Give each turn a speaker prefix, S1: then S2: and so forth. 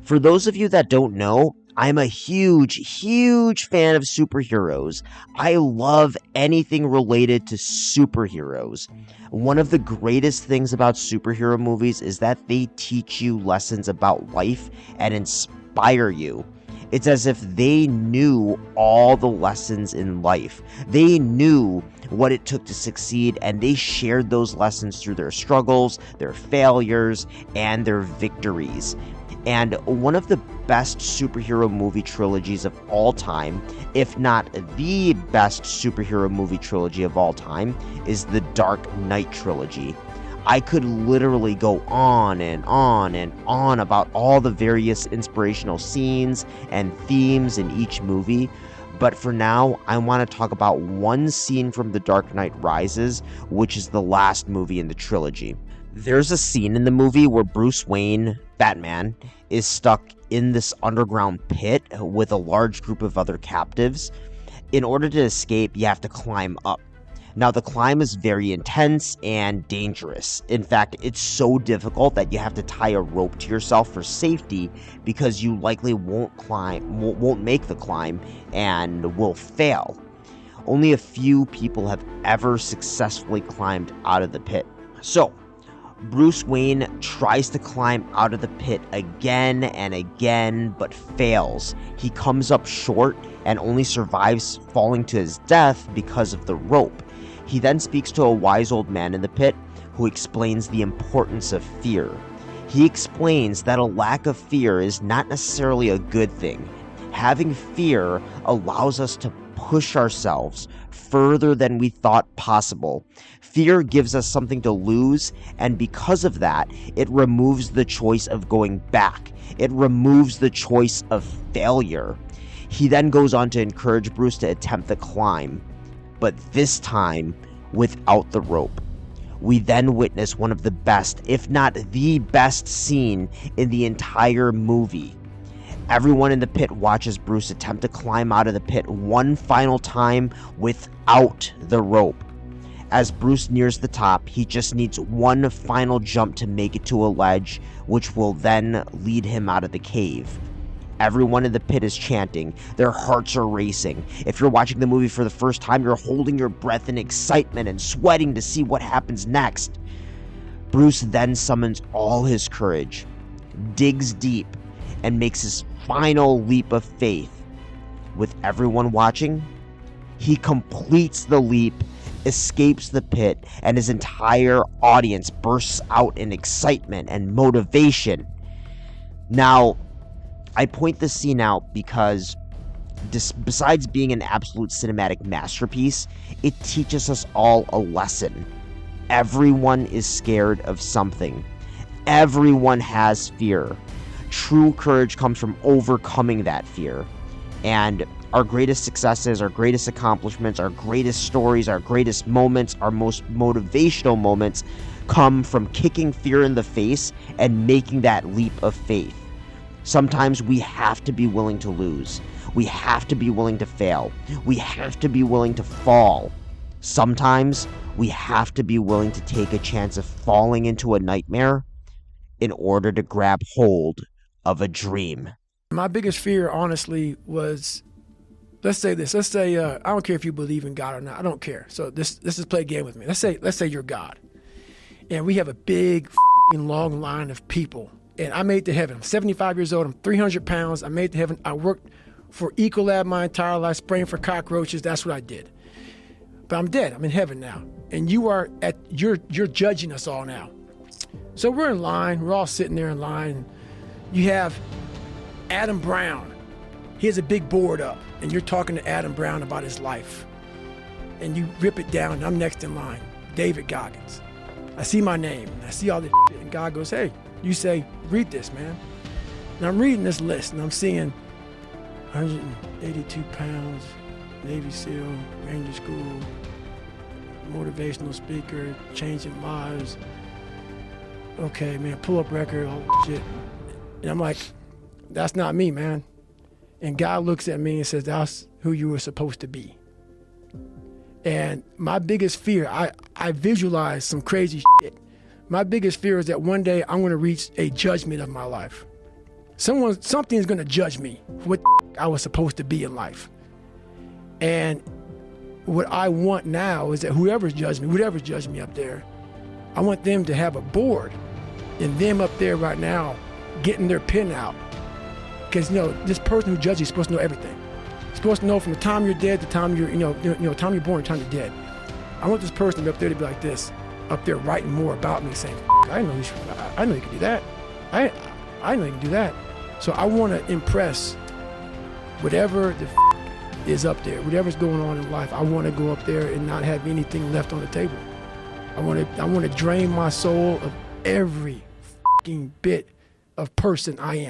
S1: For those of you that don't know, I'm a huge fan of superheroes. I love anything related to superheroes. One of the greatest things about superhero movies is that they teach you lessons about life and inspire you. It's as if they knew all the lessons in life. They knew what it took to succeed, and they shared those lessons through their struggles, their failures, and their victories. And one of the best superhero movie trilogies of all time, if not the best superhero movie trilogy of all time, is the Dark Knight trilogy. I could literally go on and on and on about all the various inspirational scenes and themes in each movie, but for now, I want to talk about one scene from The Dark Knight Rises, which is the last movie in the trilogy. There's a scene in the movie where Bruce Wayne, Batman, is stuck in this underground pit with a large group of other captives. In order to escape, you have to climb up. Now, the climb is very intense and dangerous. In fact, it's so difficult that you have to tie a rope to yourself for safety because you likely won't make the climb and will fail. Only a few people have ever successfully climbed out of the pit. So, Bruce Wayne tries to climb out of the pit again and again, but fails. He comes up short and only survives falling to his death because of the rope. He then speaks to a wise old man in the pit who explains the importance of fear. He explains that a lack of fear is not necessarily a good thing. Having fear allows us to push ourselves further than we thought possible. Fear gives us something to lose, and because of that, it removes the choice of going back. It removes the choice of failure. He then goes on to encourage Bruce to attempt the climb, but this time without the rope. We then witness one of the best, if not the best scene in the entire movie. Everyone in the pit watches Bruce attempt to climb out of the pit one final time without the rope. As Bruce nears the top, he just needs one final jump to make it to a ledge, which will then lead him out of the cave. Everyone in the pit is chanting. Their hearts are racing. If you're watching the movie for the first time, you're holding your breath in excitement and sweating to see what happens next. Bruce then summons all his courage, digs deep, and makes his final leap of faith. With everyone watching, he completes the leap, escapes the pit, and his entire audience bursts out in excitement and motivation. Now, I point this scene out because besides being an absolute cinematic masterpiece, it teaches us all a lesson. Everyone is scared of something. Everyone has fear. True courage comes from overcoming that fear. And our greatest successes, our greatest accomplishments, our greatest stories, our greatest moments, our most motivational moments come from kicking fear in the face and making that leap of faith. Sometimes we have to be willing to lose. We have to be willing to fail. We have to be willing to fall. Sometimes we have to be willing to take a chance of falling into a nightmare in order to grab hold of a dream.
S2: My biggest fear, honestly, was, let's say this. Let's say I don't care if you believe in God or not. I don't care. So let's just play a game with me. Let's say you're God, and we have a big long line of people. And I made it to heaven. I'm 75 years old. I'm 300 pounds. I made it to heaven. I worked for Ecolab my entire life, spraying for cockroaches. That's what I did. But I'm dead. I'm in heaven now. And you're judging us all now. So we're in line. We're all sitting there in line. You have Adam Brown. He has a big board up, and you're talking to Adam Brown about his life. And you rip it down, and I'm next in line. David Goggins. I see my name. And I see all this shit, and God goes, hey. You say, read this, man. And I'm reading this list, and I'm seeing 182 pounds, Navy SEAL, Ranger School, motivational speaker, changing lives. Okay, man, pull-up record, all that shit. And I'm like, that's not me, man. And God looks at me and says, that's who you were supposed to be. And my biggest fear, I visualize some crazy shit. My biggest fear is that one day I'm going to reach a judgment of my life. something's going to judge me for what I was supposed to be in life. And what I want now is that whoever's judged me up there, I want them to have a board and them up there right now getting their pen out. Because, this person who judges you is supposed to know everything. You're supposed to know from the time you're dead to the time time you're born to the time you're dead. I want this person up there to be like this, up there writing more about me, saying, I know you can do that. I know you can do that. So I want to impress whatever the is up there, whatever's going on in life. I want to go up there and not have anything left on the table. I want to drain my soul of every bit of person I am.